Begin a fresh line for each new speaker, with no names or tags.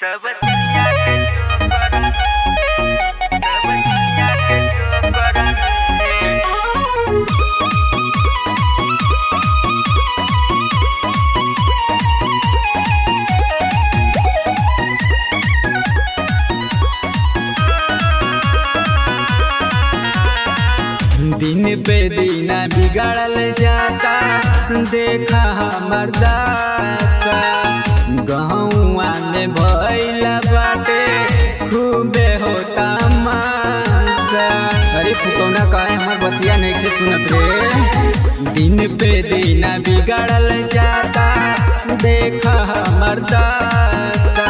सब दुनिया के जो करन सब दुनिया के जो करन
दिन पे दिन बिगड़ल जाता देखा हमर दासा गहुआ में भइल बाटे खूबे होता मासा। अरे फुकौना काहे हमर बतिया नइखे सुनत रे। दिन पे दिन बिगड़ल जाता देखा हमर दासा